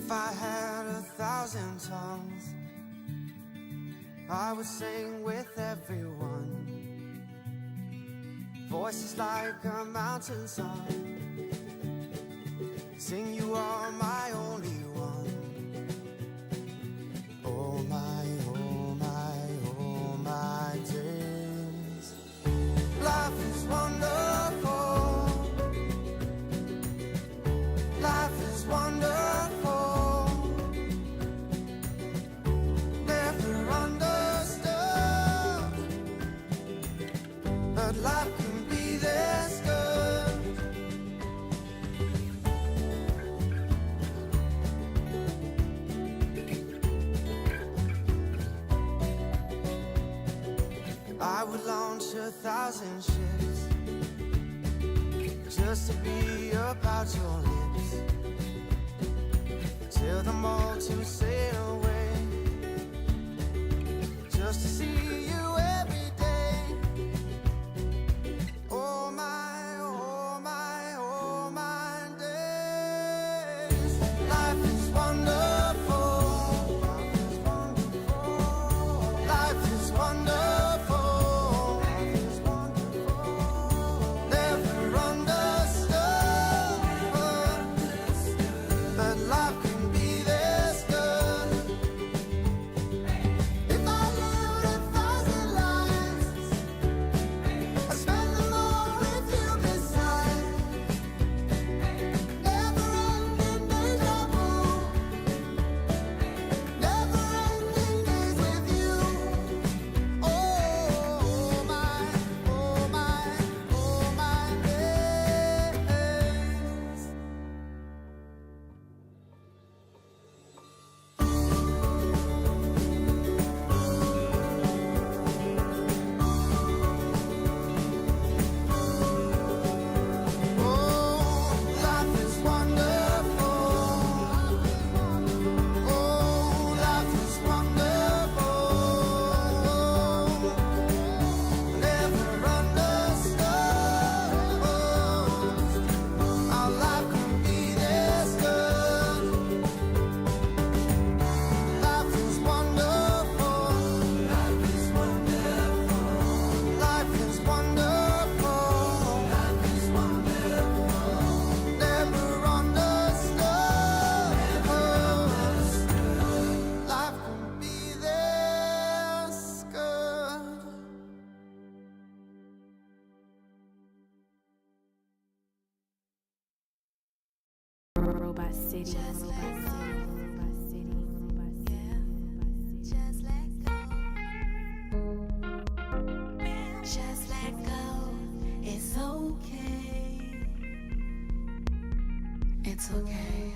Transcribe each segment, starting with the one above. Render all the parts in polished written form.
If I had 1,000 tongues, I would sing with everyone. Voices like a mountain song. Sing, you are my only one. Oh my, oh my, oh my days. Life is wonderful. Life is wonderful. Never understood, but life can be this good. I would launch 1,000 ships just to be about your lips, till the all to sail away, just to see you every day. Oh my, oh my, oh my days. Life is wonderful. Life is wonderful. Never understood, but life can be this good. If I lived 1,000 lives, I'd spend them all with you beside. Never ending deja vu. Never ending days with you. Oh my, oh my, oh my days. Oh, life is wonderful. Oh, life is wonderful. Never understood how life can be this good. Life is wonderful. Life is wonderful. Life is wonderful. Life is wonderful. Never understood. Life can be this good. Robot City, Just Robot let City, go. Robot City, Robot City, Yeah. Robot City. Just let go. Just let go. It's okay. It's okay.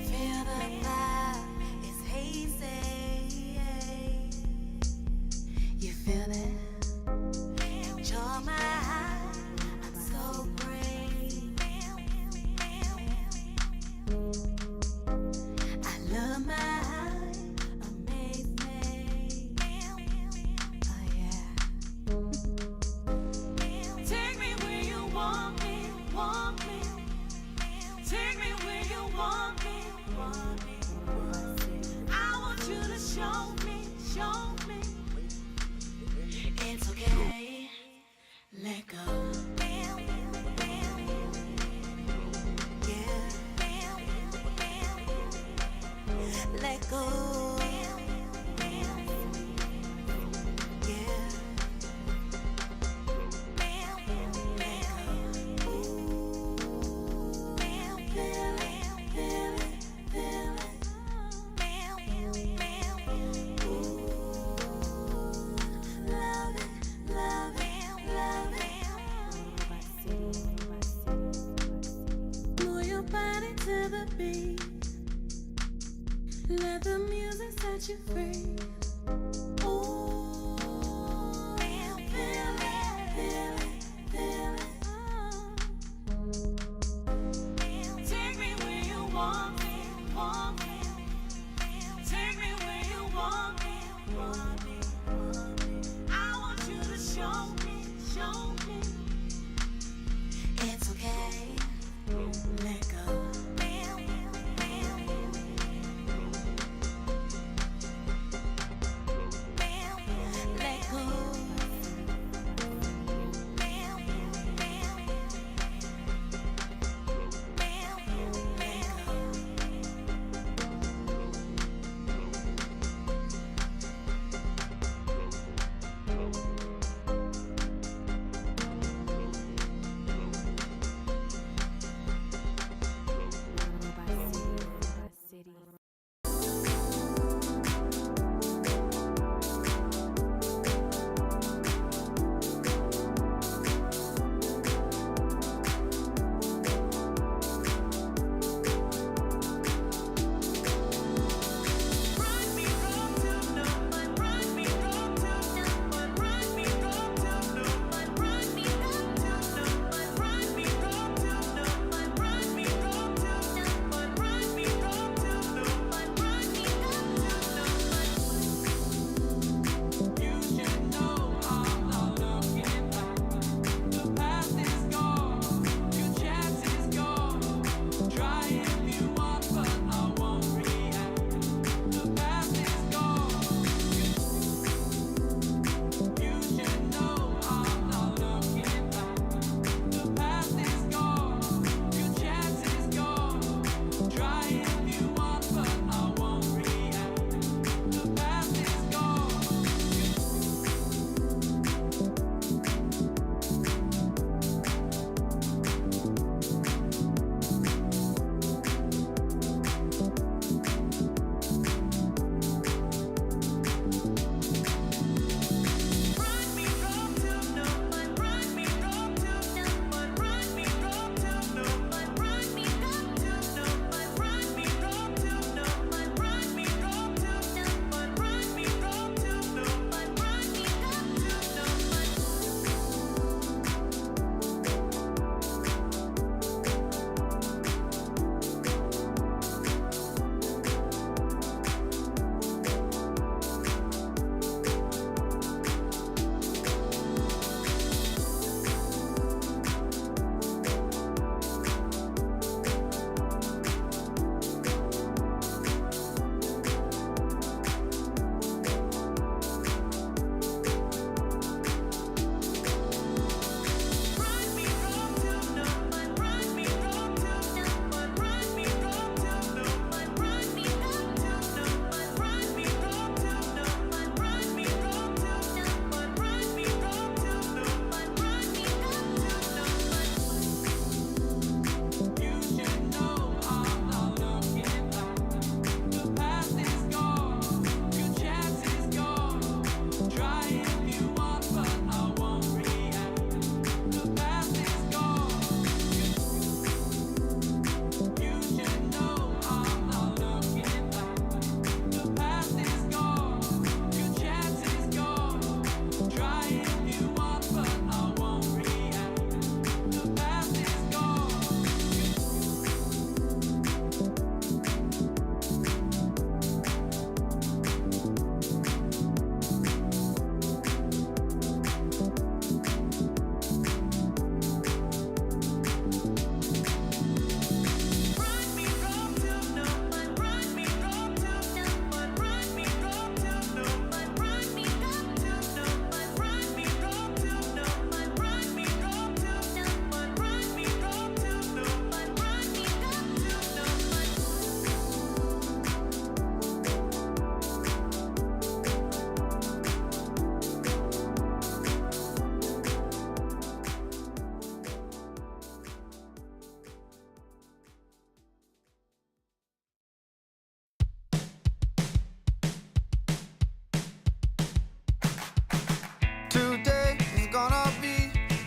Feel the vibe. It's hazy. You feel it? Enjoy my high. I'm so brave. I love my high. Amaze me. Oh yeah. Take me where you want me, want me. Take me where you want me, want me. I want you to show me, show me. It's okay. Let go. Yeah. Let go. Yeah. Robot City, Robot City. Move your body to the beat. Let the music set you free. Ooh, feel it, feel it, feel it. Take me where you want me, want me. Take me where you want me, want me. I want you to show me, show me. It's okay. Let go.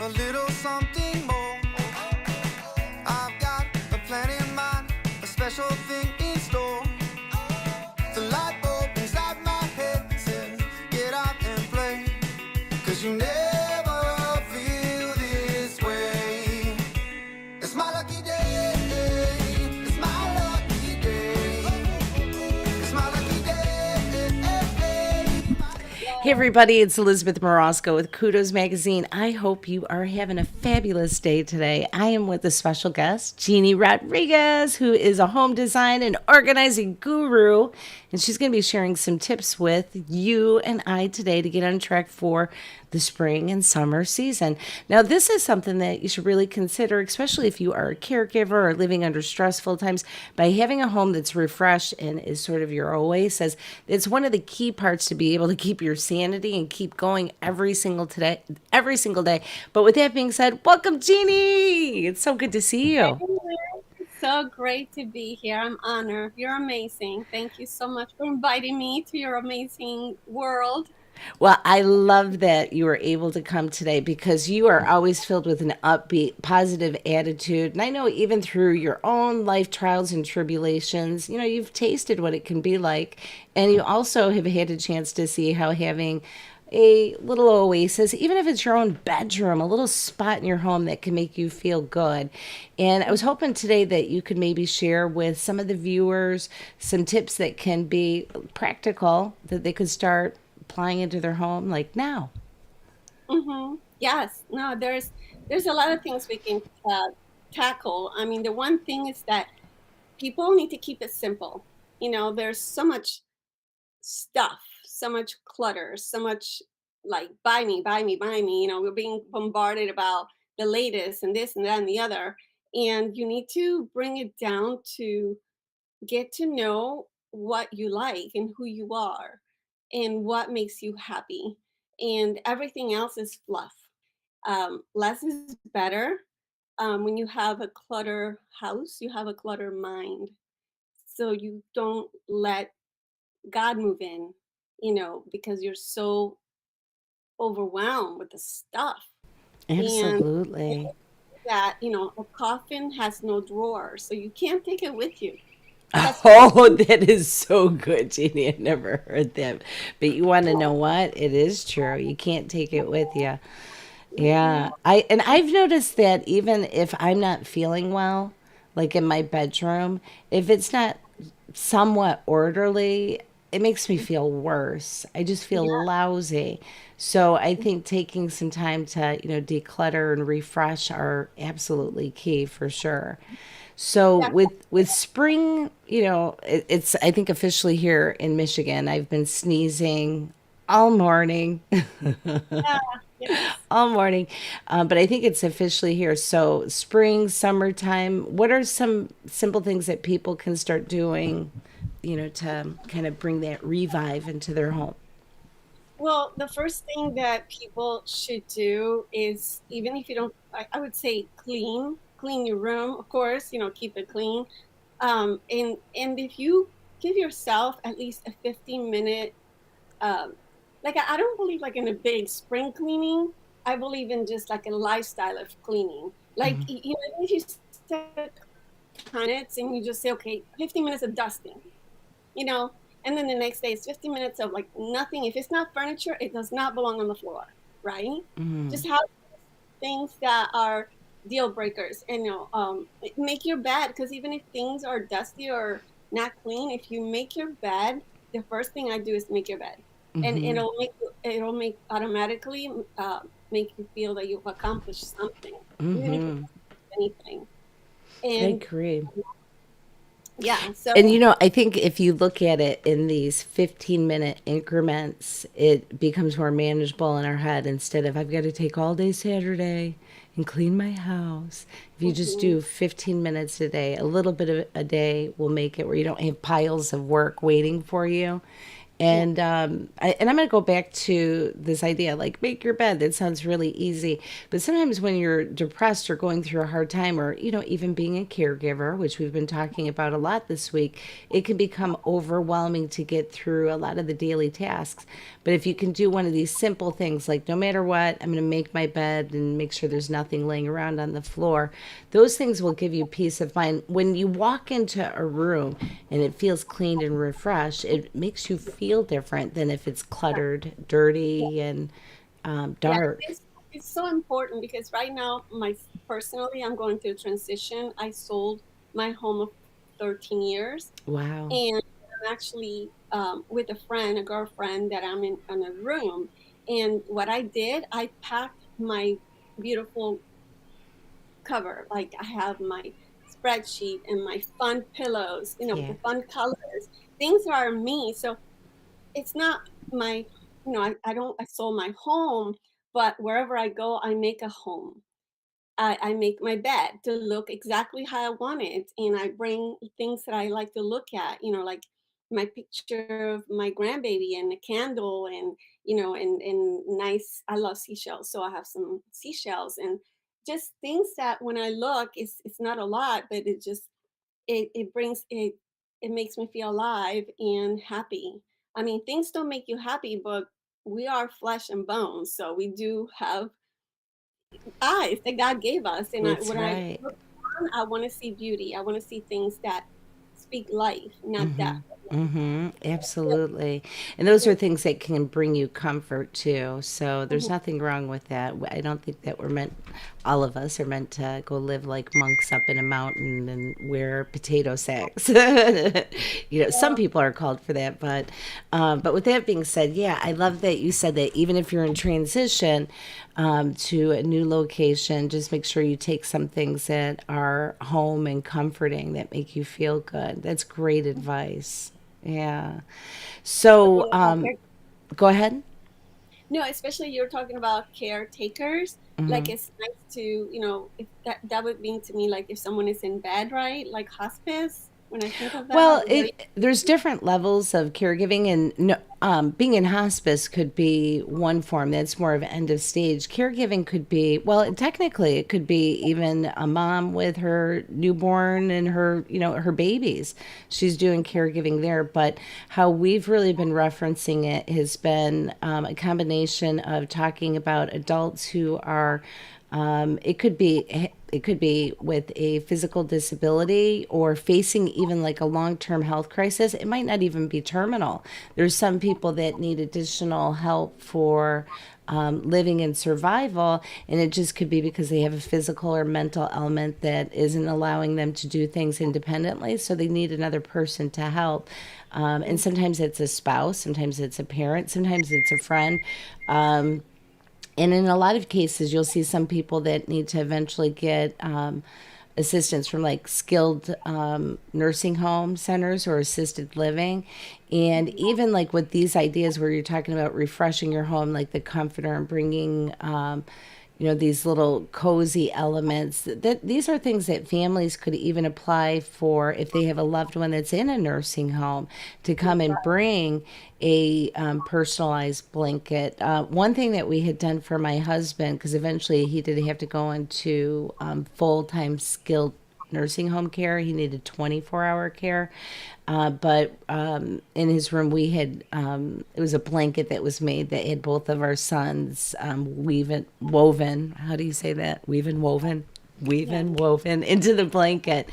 a little something more. I've got a plan in mind, a special thing in store. The light bulb inside my head says, get out and play. 'Cause you never feel this way. It's my lucky day. It's my lucky day. It's my lucky day. Hey everybody, it's Elizabeth Morosco with Kudos Magazine. I hope you are having a fabulous day today. I am with a special guest, Jeanny Rodríguez, who is a home design and organizing guru. And she's going to be sharing some tips with you and I today to get on track for the spring and summer season. Now, this is something that you should really consider, especially if you are a caregiver or living under stressful times, by having a home that's refreshed and is sort of your oasis. It's one of the key parts to be able to keep your sanity and keep going every single day. But with that being said, welcome, Jeanny. It's so good to see you. So great to be here. I'm honored. You're amazing. Thank you so much for inviting me to your amazing world. Well, I love that you were able to come today because you are always filled with an upbeat, positive attitude. And I know even through your own life trials and tribulations, you've tasted what it can be like. And you also have had a chance to see how having a little oasis, even if it's your own bedroom, a little spot in your home that can make you feel good. And I was hoping today that you could maybe share with some of the viewers some tips that can be practical that they could start applying into their home like now. Yes. No, there's a lot of things we can tackle. I mean, the one thing is that people need to keep it simple. There's so much stuff, so much clutter, so much like buy me, buy me, buy me. We're being bombarded about the latest and this and that and the other. And you need to bring it down to get to know what you like and who you are and what makes you happy. And everything else is fluff. Less is better. When you have a clutter house, you have a clutter mind. So you don't let God move in, because you're so overwhelmed with the stuff. And Absolutely. that, a coffin has no drawer, so you can't take it with you. That's Oh, that is so good, Jeannie. I never heard that. But you want to know what? It is true. You can't take it with you. Yeah. I've noticed that even if I'm not feeling well, like in my bedroom, if it's not somewhat orderly, it makes me feel worse. I just feel yeah, lousy. So I think taking some time to, declutter and refresh are absolutely key for sure. So yeah, with spring, it's I think officially here in Michigan. I've been sneezing all morning, yeah, yes. all morning, but I think it's officially here. So spring, summertime. What are some simple things that people can start doing, to kind of bring that revive into their home? Well, the first thing that people should do is, even if you don't, I would say clean your room, of course, keep it clean. And if you give yourself at least a 15-minute, um, like I don't believe like in a big spring cleaning. I believe in just like a lifestyle of cleaning. Like, if you set minutes and you just say, okay, 15 minutes of dusting, you know, and then the next day it's 15 minutes of like nothing. If it's not furniture, it does not belong on the floor, right? Just have things that are deal breakers, and make your bed, because even if things are dusty or not clean, if you make your bed, the first thing I do is make your bed, and it'll make automatically make you feel that you've accomplished something, even if it's anything. I And agree. yeah, And so I think if you look at it in these 15-minute increments, it becomes more manageable in our head instead of I've got to take all day Saturday and clean my house. If you just mhm, do 15 minutes a day, a little bit of a day will make it where you don't have piles of work waiting for you. Yeah. And I'm going to go back to this idea, like make your bed. That sounds really easy, but sometimes when you're depressed or going through a hard time, or even being a caregiver, which we've been talking about a lot this week, it can become overwhelming to get through a lot of the daily tasks. But if you can do one of these simple things, like no matter what, I'm going to make my bed and make sure there's nothing laying around on the floor. Those things will give you peace of mind. When you walk into a room and it feels clean and refreshed, it makes you feel different than if it's cluttered, dirty, and Yeah, dark. it's so important because right now, my personally, I'm going through a transition. I sold my home of 13 years, Wow. and I'm actually with a friend, a girlfriend that I'm in a room. And what I did, I packed my beautiful cover. Like I have my spreadsheet and my fun pillows, with Yeah. the fun colors. Things are me. So it's not my, I don't, I sold my home, but wherever I go, I make a home. I make my bed to look exactly how I want it. And I bring things that I like to look at, like my picture of my grandbaby and a candle and, and nice, I love seashells. So I have some seashells and just things that when I look, it's not a lot, but it brings it makes me feel alive and happy. I mean, things don't make you happy, but we are flesh and bones, so we do have eyes that God gave us. And That's when I right. look around, I want to see beauty. I want to see things that speak life, not death. Mm-hmm. Absolutely. And those are things that can bring you comfort too. So there's Mhm. nothing wrong with that. I don't think that all of us are meant to go live like monks up in a mountain and wear potato sacks. Some people are called for that, but with that being said, yeah, I love that you said that even if you're in transition to a new location, just make sure you take some things that are home and comforting that make you feel good. That's great advice. Yeah. So, Especially about go ahead. no, especially you're talking about caretakers. Like it's nice to, if that would mean to me like if someone is in bed, right? Like hospice. When I think of that, Well, very there's different levels of caregiving, and no, being in hospice could be one form. That's more of end of stage. Caregiving could be, well, technically, it could be even a mom with her newborn and her babies. She's doing caregiving there. But how we've really been referencing it has been a combination of talking about adults who are it could be with a physical disability or facing even like a long-term health crisis. It might not even be terminal. There's some people that need additional help for living in survival, and it just could be because they have a physical or mental element that isn't allowing them to do things independently. So they need another person to help. And sometimes it's a spouse, sometimes it's a parent, sometimes it's a friend. And in a lot of cases, you'll see some people that need to eventually get assistance from like skilled nursing home centers or assisted living. And even like with these ideas where you're talking about refreshing your home, like the comforter and bringing these little cozy elements, that these are things that families could even apply for if they have a loved one that's in a nursing home, to come and bring a personalized blanket. One thing that we had done for my husband, because eventually he did have to go into full-time skilled nursing home care. He needed 24-hour care. But in his room, we had it was a blanket that was made that had both of our sons woven. How do you say that? yeah. Weaving woven into the blanket.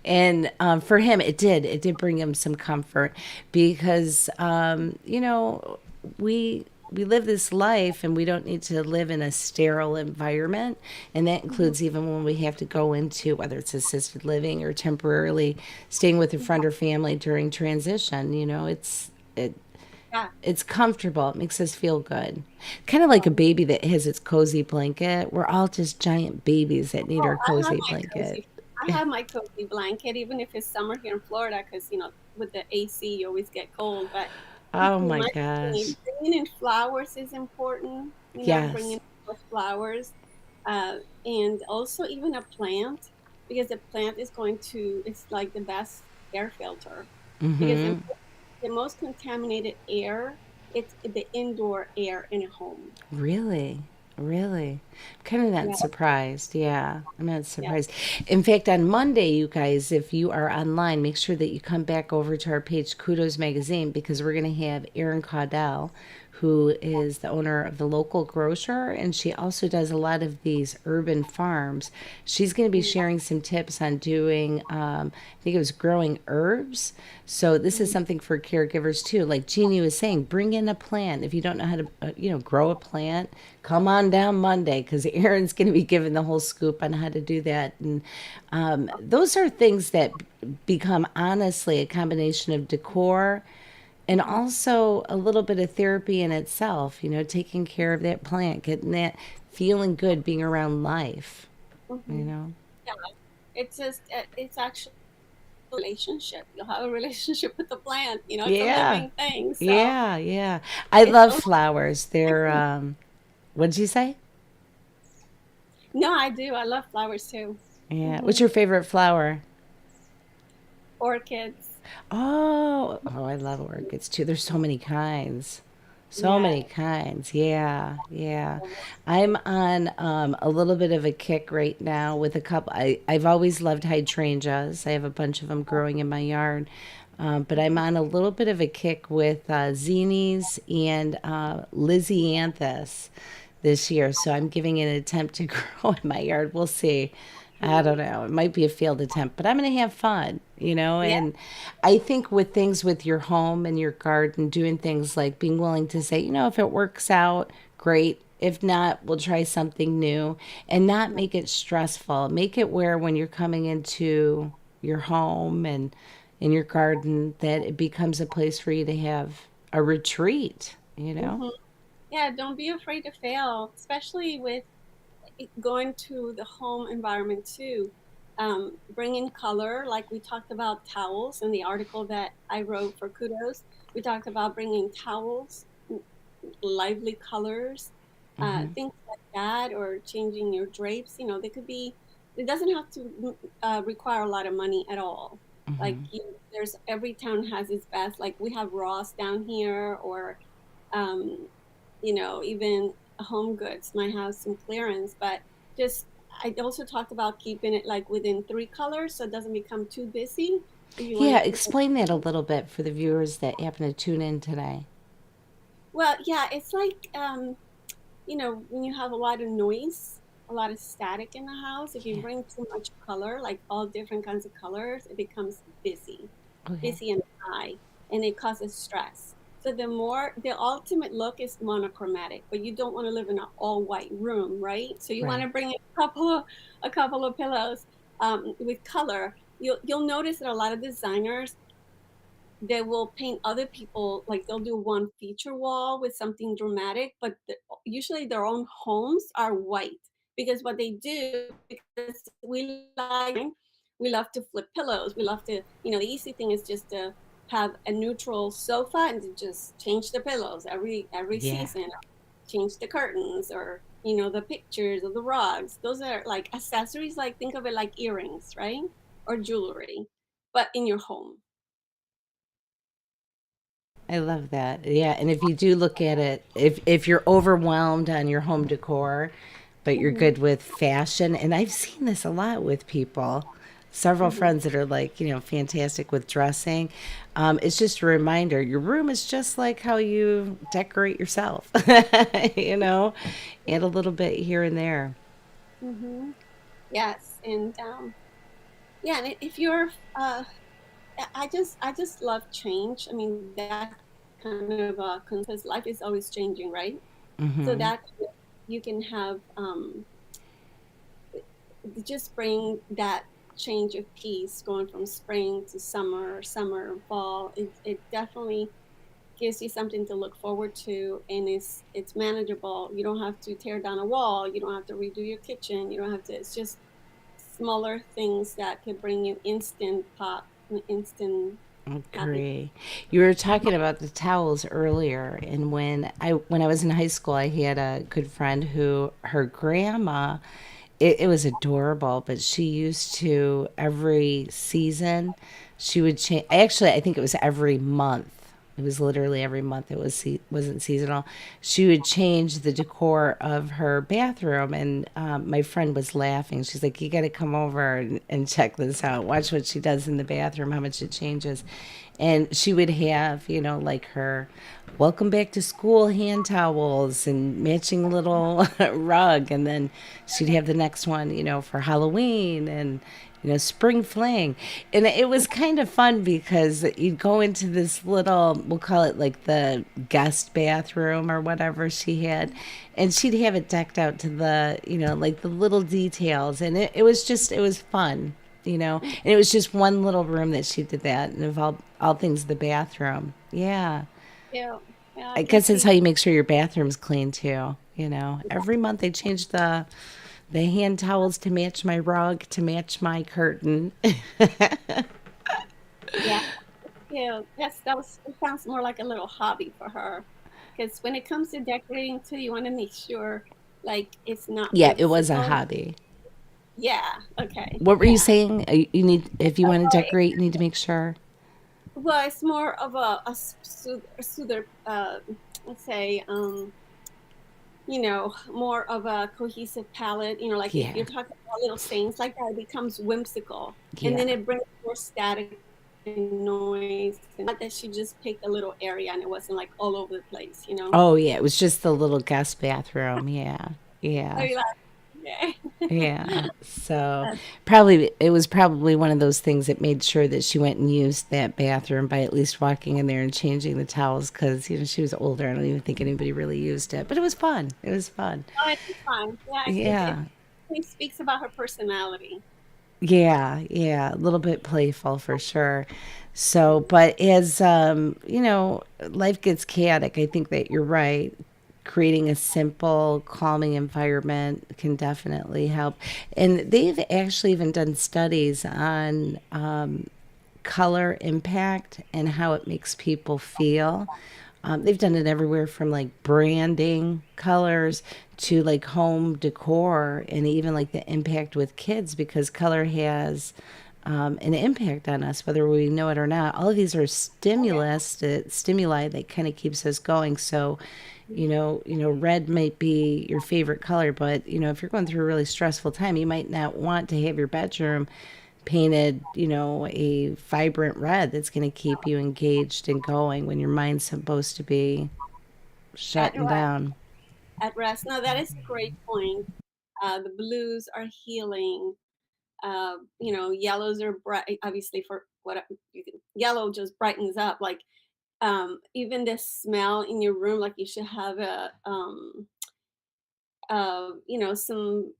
And for him, it did bring him some comfort because we live this life and we don't need to live in a sterile environment, and that includes even when we have to go into whether it's assisted living or temporarily staying with a friend or family during transition. It Yeah. it's comfortable. It makes us feel good. Kind of like a baby that has its cozy blanket. We're all just giant babies that need our I have cozy my blanket. cozy. I have my cozy blanket, even if it's summer here in Florida, because with the AC you always get cold. But Oh my my gosh. bringing in flowers is important. Bringing Yes. in flowers, and also even a plant, because the plant is going to. It's like the best air filter, because the most contaminated air. It's the indoor air in a home. Really? Really? I'm kind of not Yeah, surprised. Yeah, I'm not yeah. surprised. In fact, on Monday, you guys, if you are online, make sure that you come back over to our page, Kudos Magazine, because we're going to have Erin Caudell, who is the owner of the local grocer, and she also does a lot of these urban farms. She's going to be sharing some tips on doing, I think it was growing herbs. So this is Mhm. something for caregivers too. Like Jeannie was saying, bring in a plant. If you don't know how to, grow a plant, come on down Monday because Erin's going to be giving the whole scoop on how to do that. And those are things that become honestly a combination of decor and also a little bit of therapy in itself, taking care of that plant, getting that feeling good being around life, you Mhm. know? Yeah, it's just it's actually a relationship. You'll have a relationship with the plant. It's a Yeah. living thing, so Yeah. Yeah. I it's love almost flowers. They're, connecting. what did you say? No, I do. I love flowers too. Yeah. What's Hmm. your favorite flower? Orchids. Oh, I love orchids too. There's so many kinds. So Yeah. many kinds. Yeah, yeah. I'm on a little bit of a kick right now with a couple. I've always loved hydrangeas. I have a bunch of them growing in my yard. But I'm on a little bit of a kick with zinnias and Lysianthus this year. So I'm giving it an attempt to grow in my yard. We'll see. I don't know. It might be a failed attempt, but I'm going to have fun. Yeah. And I think with things with your home and your garden, doing things like being willing to say, if it works out, great. If not, we'll try something new and not make it stressful. Make it where when you're coming into your home and in your garden, that it becomes a place for you to have a retreat. Hmm. Yeah. Don't be afraid to fail, especially with going to the home environment too. Bring in color, like we talked about towels in the article that I wrote for Kudos. We talked about bringing towels, lively colors, things like that, or changing your drapes. They could be. It doesn't have to require a lot of money at all. Like there's every town has its best. Like we have Ross down here, or um, even Home Goods might have some clearance, but just I also talked about keeping it like within 3 colors so it doesn't become too busy. If you want Yeah, to keep it, explain that a little bit for the viewers that happen to tune in today. well, yeah, it's like when you have a lot of noise, a lot of static in the house, if you Yeah. bring too much color, like all different kinds of colors, it becomes Okay. busy and high, and it causes stress. So the ultimate look is monochromatic, but you don't want to live in an all white room, right? So you want Right. to bring in a couple of pillows with color. You'll notice that a lot of designers, they will paint other people, like they'll do one feature wall with something dramatic, but usually their own homes are white, because what they do, because we love to flip pillows, we love to, the easy thing is just to have a neutral sofa and to just change the pillows every Yeah. season, change the curtains, or the pictures of the rugs. Those are like accessories, like think of it like earrings, right? Or jewelry, but in your home. I love that. Yeah, and if you do look at it, if you're overwhelmed on your home decor, but you're Hmm. good with fashion, and I've seen this a lot with people, several Hmm. friends that are like, fantastic with dressing. It's just a reminder, your room is just like how you decorate yourself, you know, and a little bit here and there. Hmm. Yes, and yeah, and if you're, I just love change. I mean, that kind of because life is always changing, right? So that you can have just bring that change of peace going from spring to summer, summer, fall. It definitely gives you something to look forward to, and it's manageable. You don't have to tear down a wall, you don't have to redo your kitchen, you don't have to. It's just smaller things that could bring you instant pop and instant happiness. Agree. You were talking about the towels earlier, and when I was in high school, I had a good friend who her grandma, it was adorable, but she used to every season, she would change. Actually, I think it was every month. It was literally every month. It wasn't seasonal. She would change the decor of her bathroom, and my friend was laughing. She's like, "You got to come over and check this out. Watch what she does in the bathroom. How much it changes." And she would have, like her welcome back to school hand towels and matching little rug, and then she'd have the next one, for Halloween, and spring fling. And it was kind of fun because you'd go into this little, we'll call it like the guest bathroom or whatever she had, and she'd have it decked out to the, like the little details. And it was fun. And it was just one little room that she did that, and of all things, the bathroom. Yeah. Yeah, yeah, I I can guess it's see. how you make sure your bathroom's clean too. Every month they change the hand towels to match my rug, to match my curtain. Yeah, yeah. It sounds more like a little hobby for her. Because when it comes to decorating too, you want to make sure like it's not Yeah, it was a whimsical. hobby. Yeah. Okay. What were you Yeah. saying? You need, if you want to Oh, decorate, you need to make sure. well, it's more of a soother, let's say, more of a cohesive palette. Like if Yeah, you're talking about little things like that, it becomes whimsical, and yeah. then it brings more static and noise. And not that she just picked a little area and it wasn't like all over the place. Oh, yeah. It was just the little guest bathroom. Yeah, Are yeah. you like, okay? Yeah. So That's probably it was probably one of those things that made sure that she went and used that bathroom by at least walking in there and changing the towels, because she was older. I don't even think anybody really used it, but it was fun. It was fun. oh, it's fine. Yeah, it Yeah. really speaks about her personality. Yeah, yeah, a little bit playful for sure. So, but as life gets chaotic, I think that you're right. Creating a simple, calming environment can definitely help. And they've actually even done studies on color impact and how it makes people feel. They've done it everywhere from like branding colors to like home decor, and even like the impact with kids, because color has an impact on us whether we know it or not. All of these are stimuli that kind of keeps us going. So red might be your favorite color, but if you're going through a really stressful time, you might not want to have your bedroom painted, a vibrant red that's going to keep you engaged and going when your mind's supposed to be At shutting rest. down. At rest. No, that is a great point. The blues are healing. Yellows are bright. Obviously, for what yellow just brightens up. Like even the smell in your room, like you should have some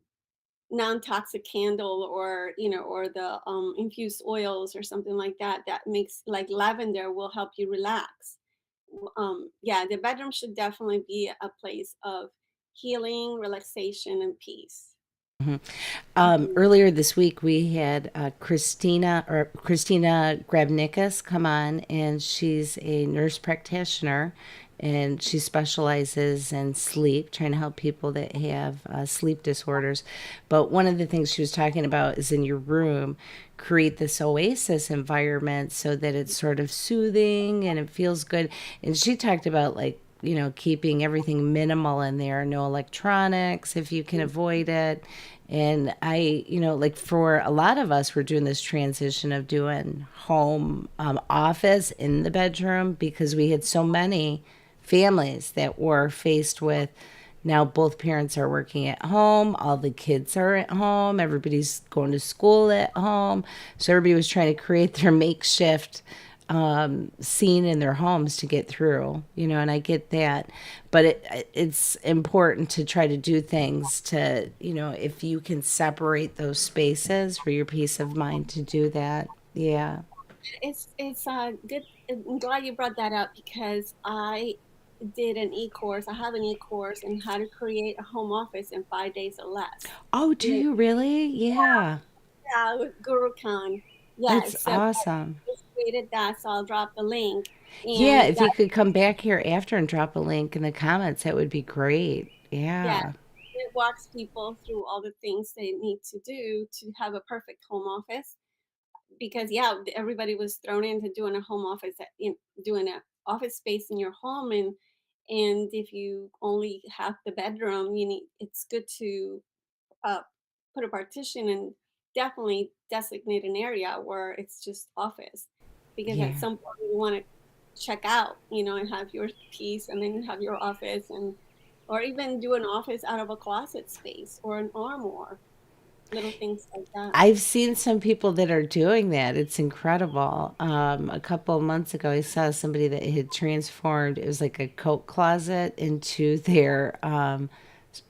non-toxic candle, or the infused oils or something like that, that makes like lavender will help you relax. Yeah, the bedroom should definitely be a place of healing, relaxation, and peace. Mhm. Earlier this week, we had Christina Grabnickas come on, and she's a nurse practitioner, and she specializes in sleep, trying to help people that have sleep disorders. But one of the things she was talking about is, in your room, create this oasis environment so that it's sort of soothing and it feels good. And she talked about, like, keeping everything minimal in there, no electronics if you can avoid it. And like, for a lot of us, we're doing this transition of doing home office in the bedroom, because we had so many families that were faced with, now both parents are working at home, all the kids are at home, everybody's going to school at home. So everybody was trying to create their makeshift scene in their homes to get through, and I get that. But it's important to try to do things to, if you can separate those spaces for your peace of mind, to do that. Yeah. It's good. I'm glad you brought that up because I did an e-course. I have an e-course in how to create a home office in 5 days or less. Oh, do And you really? Yeah. yeah, with Guru Khan. That's Yes, so I awesome. just created that, so I'll drop the link. Yeah, And if you could come back here after and drop a link in the comments, that would be great. yeah, Yeah. it walks people through all the things they need to do to have a perfect home office. Because yeah, everybody was thrown into doing a home office, doing a office space in your home, and if you only have the bedroom, it's good to uh, put a partition and definitely designate an area where it's just office, because at Yeah. some point you want to check out, and have your piece, and then have your office, and or even do an office out of a closet space or an armoire, little things like that. I've seen some people that are doing that. It's incredible. A couple of months ago, I saw somebody that had transformed, it was like a coat closet into their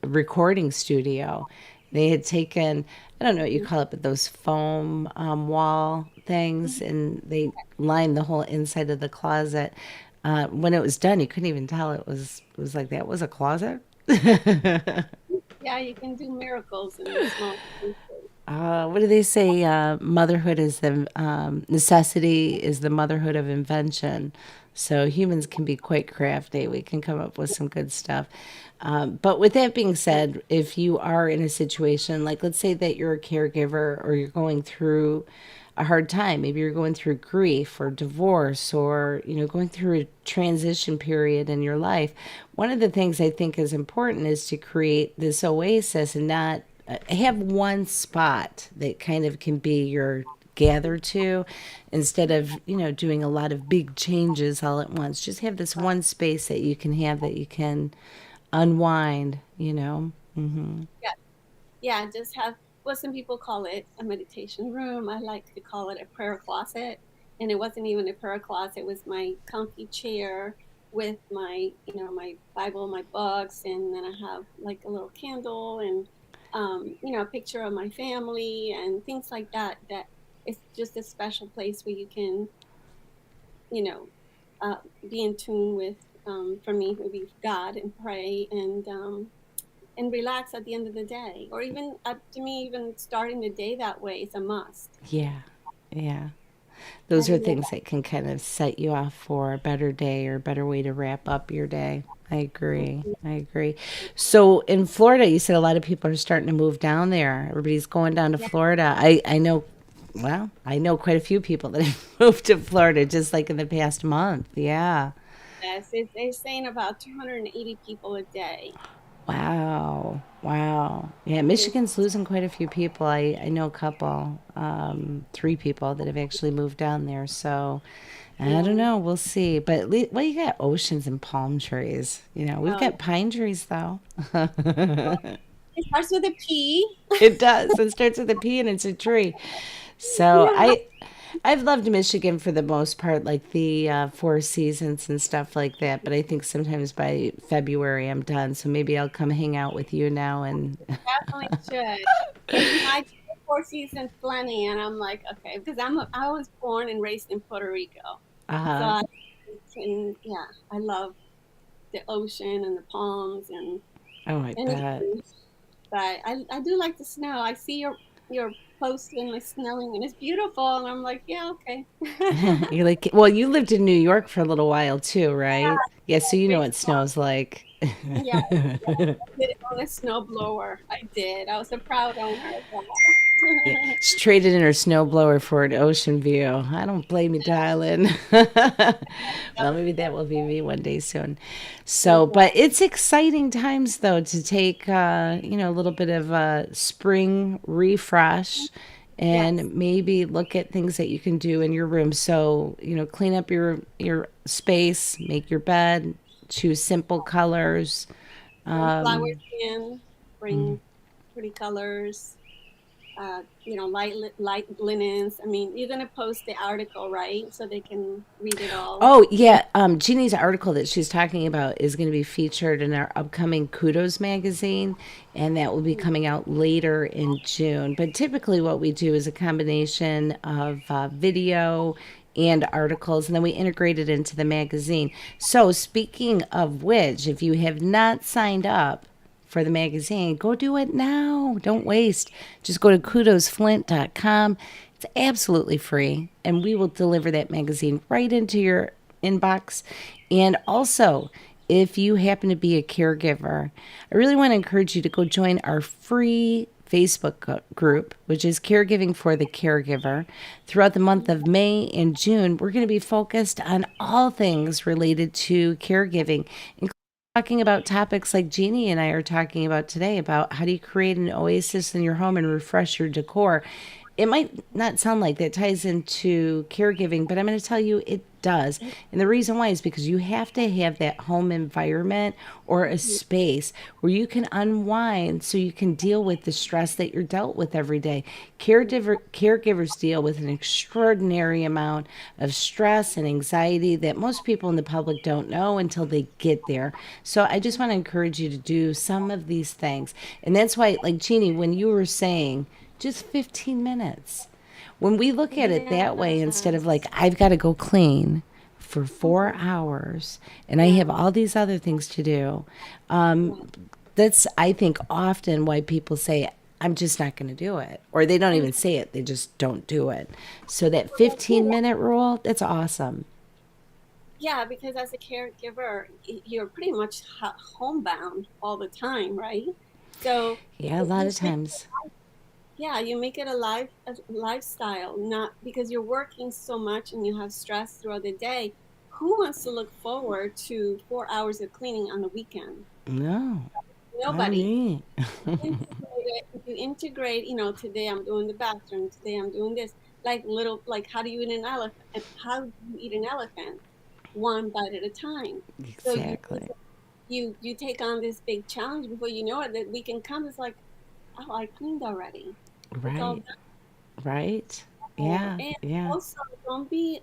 recording studio. They had taken, I don't know what you call it, but those foam wall things, and they lined the whole inside of the closet. When it was done, you couldn't even tell it was like that was a closet. Yeah, you can do miracles in the small spaces. What do they say? Motherhood is the necessity is the motherhood of invention. So humans can be quite crafty. We can come up with some good stuff. But with that being said, if you are in a situation like, let's say that you're a caregiver or you're going through a hard time, maybe you're going through grief or divorce or going through a transition period in your life, one of the things I think is important is to create this oasis and not have one spot that kind of can be your gather to, instead of doing a lot of big changes all at once. Just have this one space that you can have, that you can unwind. Yeah, yeah, just have, well, some people call it a meditation room. I like to call it a prayer closet. And it wasn't even a prayer closet, it was my comfy chair with my Bible, my books, and then I have like a little candle, and a picture of my family and things like that. That it's just a special place where you can, you know, be in tune with, for me, would be God, and pray, and relax at the end of the day. Or even up to me, even starting the day that way is a must. Yeah, yeah. I Those are love things that can kind of set you off for a better day or a better way to wrap up your day. I agree. I agree. So in Florida, you said a lot of people are starting to move down there. Everybody's going down to Yeah, Florida. I know, well, I know quite a few people that have moved to Florida just like in the past month. Yeah. yes, they're saying about 280 people a day. Wow. Wow. Yeah, It's, Michigan's losing quite a few people. I know a couple, three people that have actually moved down there. So I don't yeah. know. We'll see. But well, you got oceans and palm trees. We've Oh, got pine trees though. it starts with a P. It does. It starts with a P and it's a tree. So Yeah. I've loved Michigan for the most part, like the Four Seasons and stuff like that. But I think sometimes by February I'm done. So maybe I'll come hang out with you now and Definitely should. I did the Four Seasons plenty, and I'm like, okay, because I was born and raised in Puerto Rico, so uh, yeah, I love the ocean and the palms oh, I and bet. everything. But I do like the snow. I see your post and the snowing, and it's beautiful, and I'm like, yeah, okay. You're like, well, you lived in New York for a little while too, right? Yeah, so you know Raised what snow's like. Yeah, I did it on a snowblower. I did. I was a proud owner of Yeah, that. she traded in her snowblower for an ocean view. I don't blame you, darling. Well, maybe that will be me one day soon. So, but Exactly. it's exciting times though to take, a little bit of a spring refresh Yes. and maybe look at things that you can do in your room. So, clean up your space, make your bed, choose simple colors. Bring flowers in, bring pretty colors, light linens. I mean, you're gonna post the article, right? So they can read it all. Oh, yeah. Jeannie's article that she's talking about is going to be featured in our upcoming Kudos magazine, and that will be Mm. coming out later in June. But typically, what we do is a combination of video and articles, and then we integrate it into the magazine. So, speaking of which, if you have not signed up for the magazine, go do it now. Don't waste. Just go to kudosflint.com. It's absolutely free, and we will deliver that magazine right into your inbox. And also, if you happen to be a caregiver, I really want to encourage you to go join our free Facebook group, which is Caregiving for the Caregiver. Throughout the month of May and June, we're going to be focused on all things related to caregiving, including talking about topics like Jeannie and I are talking about today about how do you create an oasis in your home and refresh your decor. It might not sound like that ties into caregiving, but I'm going to tell you it does. And the reason why is because you have to have that home environment or a space where you can unwind so you can deal with the stress that you're dealt with every day. Caregivers deal with an extraordinary amount of stress and anxiety that most people in the public don't know until they get there. So I just want to encourage you to do some of these things. And that's why, like Jeannie, when you were saying just 15 minutes, when we look at it that way, instead of like, Yes. I've got to go clean for 4 hours and I have Yeah. all these other things to do, Yeah. that's, I think, often why people say, I'm just not going to do it. Or they don't even say it, they just don't do it. So that 15-minute rule, that's awesome. Yeah, because as a caregiver, you're pretty much homebound all the time, right? So Yeah, a lot you of make times. yeah, you make it a lifestyle, not because you're working so much and you have stress throughout the day. Who wants to look forward to 4 hours of cleaning on the weekend? No, not Nobody. me. If you integrate, today I'm doing the bathroom, today I'm doing this, like how do you eat an elephant? How do you eat an elephant? One bite at a time. So Exactly. you take on this big challenge before you know it. That weekend comes, it's like, oh, I cleaned already. It's all Right. Right. done. Yeah. And Yeah. also, don't be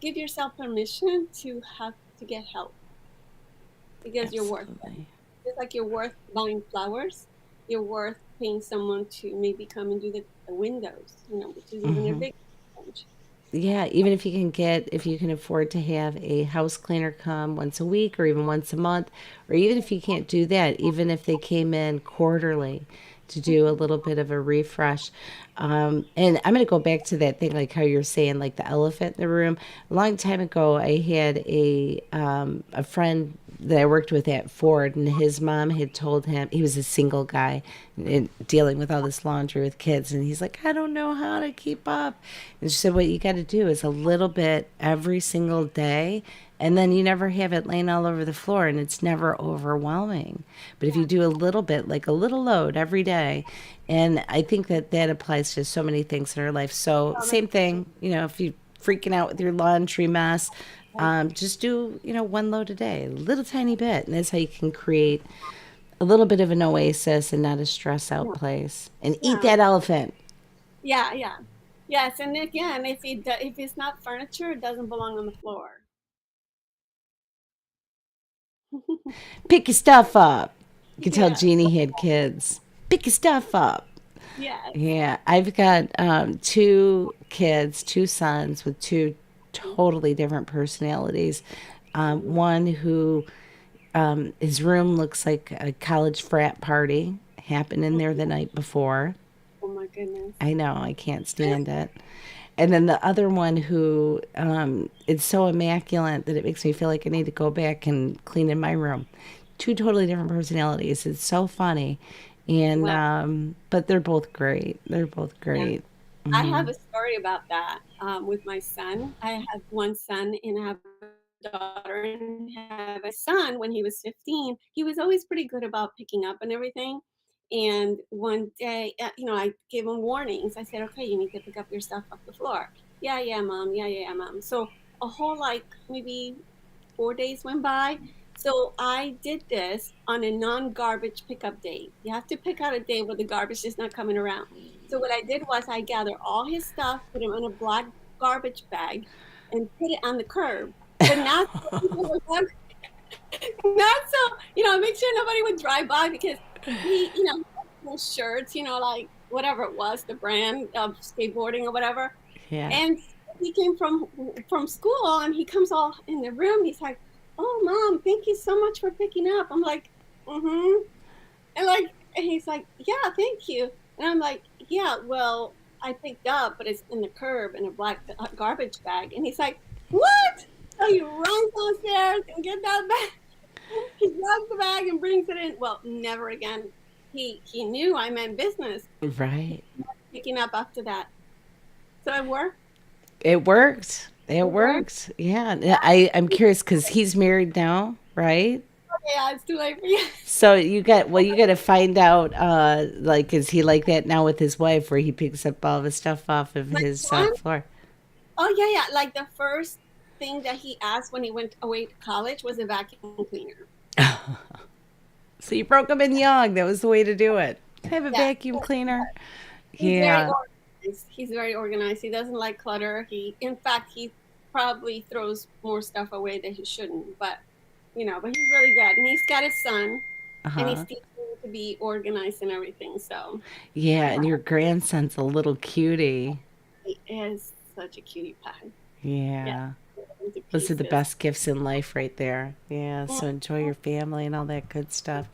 give yourself permission to have to get help because you're worth it. Absolutely. Just like you're worth buying flowers, you're worth paying someone to maybe come and do the windows, which is even a big challenge. Yeah, even if you can afford to have a house cleaner come once a week or even once a month, or even if you can't do that, even if they came in quarterly to do a little bit of a refresh. And I'm going to go back to that thing, like how you're saying, like the elephant in the room. A long time ago, I had a friend that I worked with at Ford, and his mom had told him he was a single guy and dealing with all this laundry with kids, and he's like, I don't know how to keep up. And she said, what you got to do is a little bit every single day, and then you never have it laying all over the floor, and it's never overwhelming. But if you do a little bit, like a little load every day, and I think that that applies to so many things in our life. So same thing, if you freaking out with your laundry mess, just do, one load a day, a little tiny bit. And that's how you can create a little bit of an oasis and not a stress out Yeah, place. And eat yeah, that elephant. yeah, yeah. Yes, and again, if it's not furniture, it doesn't belong on the floor. Pick your stuff up. You can tell Yes, Jeannie had kids. Pick your stuff up. yes. Yeah, I've got two kids, two sons with two totally different personalities. One who his room looks like a college frat party happened in there the night before. Oh my goodness. I know, I can't stand it. And then the other one who it's so immaculate that it makes me feel like I need to go back and clean in my room. Two totally different personalities. It's so funny. And Well, but they're both great. They're both yeah. great. I have a story about that with my son. I have one son and I have a daughter and have a son. When he was 15, he was always pretty good about picking up and everything. And one day, I gave him warnings. I said, okay, you need to pick up your stuff off the floor. Yeah, yeah, mom. Yeah, yeah, yeah, mom. So a whole like maybe 4 days went by. So I did this on a non-garbage pickup day. You have to pick out a day where the garbage is not coming around. So what I did was I gathered all his stuff, put him in a black garbage bag, and put it on the curb. But not so people would not so make sure nobody would drive by because he those shirts, like whatever it was, the brand of skateboarding or whatever. Yeah. And he came from school and he comes all in the room. He's like, "Oh, mom, thank you so much for picking up." I'm like, "Mm-hmm." And he's like, "Yeah, thank you." And I'm like, "Yeah, well, I picked up, but it's in the curb in a black garbage bag." And he's like, "What?" So he runs downstairs and get that bag. He grabs the bag and brings it in. Well, never again. he knew I meant business. Right. Picking up after that, so it worked. It worked. It It worked. worked. Yeah. I'm curious because he's married now, right? Yeah, it's too late for you. So you got to find out, like, is he like that now with his wife where he picks up all the stuff off of My his son. floor? Oh yeah, yeah. Like the first thing that he asked when he went away to college was a vacuum cleaner. So you broke him in young. That was the way to do it. Can I have a Yeah. vacuum cleaner? He's very Yeah. organized. He's very organized. He doesn't like clutter. In fact, he probably throws more stuff away that he shouldn't. But but he's really good. And he's got his son, and he's Uh-huh. teaching him to be organized and everything. So Yeah, yeah, and your grandson's a little cutie. he is such a cutie pie. Yeah, Yeah. into Those are the pieces. best gifts in life right there. Yeah, Mm. so enjoy your family and all that good stuff.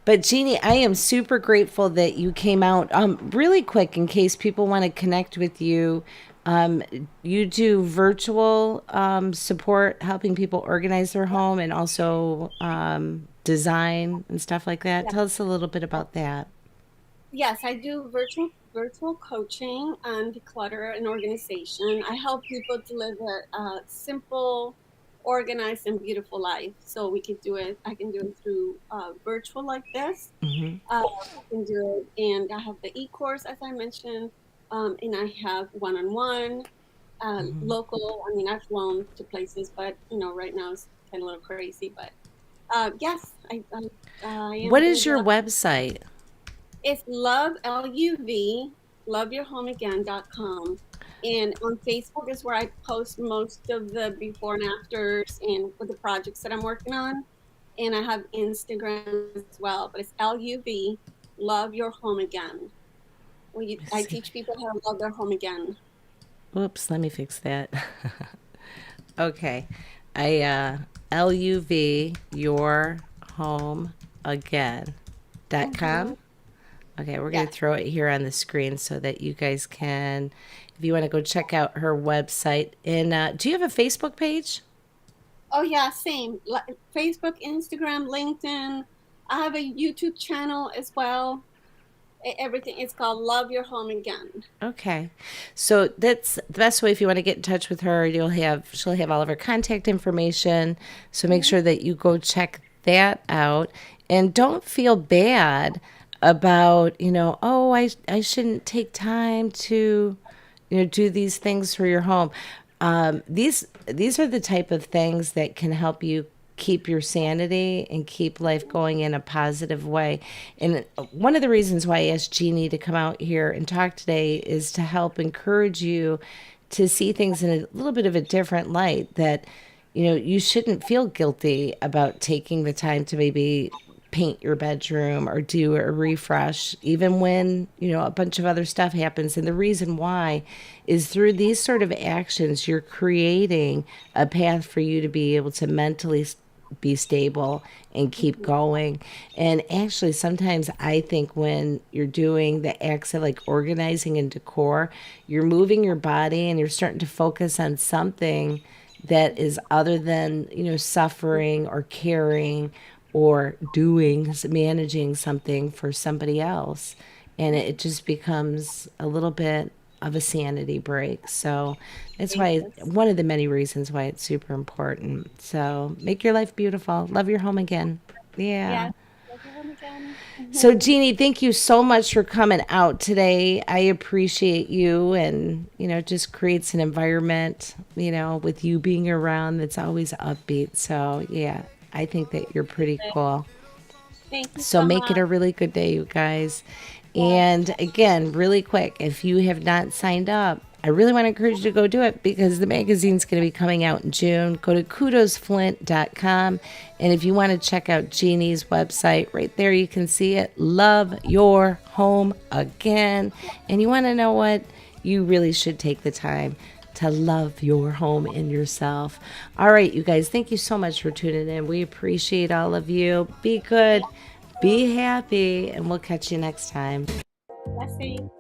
But Jeannie, I am super grateful that you came out. Really quick, in case people want to connect with you, um, you do virtual support, helping people organize their home, and also design and stuff like that. Yeah. Tell us a little bit about that. Yes, I do virtual coaching on declutter and organization. I help people to live a simple, organized, and beautiful life. So we could do it. I can do it through virtual like this. Hmm. I can do it, and I have the e-course as I mentioned, and I have one-on-one, local. I mean, I've flown to places, but right now it's kind of a little crazy. But yes, I am What going to is be your on. website? It's loveyourhomeagain.com. And on Facebook is where I post most of the before and afters and with the projects that I'm working on. And I have Instagram as well, but it's LUV, Love Your Home Again. Let's I see. teach people how to love their home again. Oops, let me fix that. Okay. I LUV your home again .com. Okay, we're going to Yes. throw it here on the screen so that you guys can, if you want to go check out her website. And do you have a Facebook page? Oh, yeah, same. Facebook, Instagram, LinkedIn. I have a YouTube channel as well. Everything. It's called Love Your Home Again. Okay. So that's the best way if you want to get in touch with her. She'll have all of her contact information. So make sure that you go check that out and don't feel bad about, oh, I shouldn't take time to, do these things for your home. These are the type of things that can help you keep your sanity and keep life going in a positive way. And one of the reasons why I asked Jeannie to come out here and talk today is to help encourage you to see things in a little bit of a different light, that you shouldn't feel guilty about taking the time to maybe paint your bedroom or do a refresh, even when, a bunch of other stuff happens. And the reason why is through these sort of actions, you're creating a path for you to be able to mentally be stable and keep going. And actually, sometimes I think when you're doing the acts of like organizing and decor, you're moving your body and you're starting to focus on something that is other than, suffering or caring or managing something for somebody else. And it just becomes a little bit of a sanity break. So that's why, Yes. one of the many reasons why it's super important. So make your life beautiful. Love your home again. Yeah. Yes. Love Your Home Again. So, Jeannie, thank you so much for coming out today. I appreciate you, and, just creates an environment, with you being around that's always upbeat. So, yeah, I think that you're pretty cool. Thank you So so make it much. a really good day, you guys. Yes. And again, really quick, if you have not signed up, I really want to encourage you to go do it because the magazine's going to be coming out in June. Go to kudosflint.com. And if you want to check out Jeannie's website, right there you can see it. Love Your Home Again. And you want to know what? You really should take the time to love your home and yourself. All right, you guys, thank you so much for tuning in. We appreciate all of you. Be good, be happy, and we'll catch you next time. Blessings.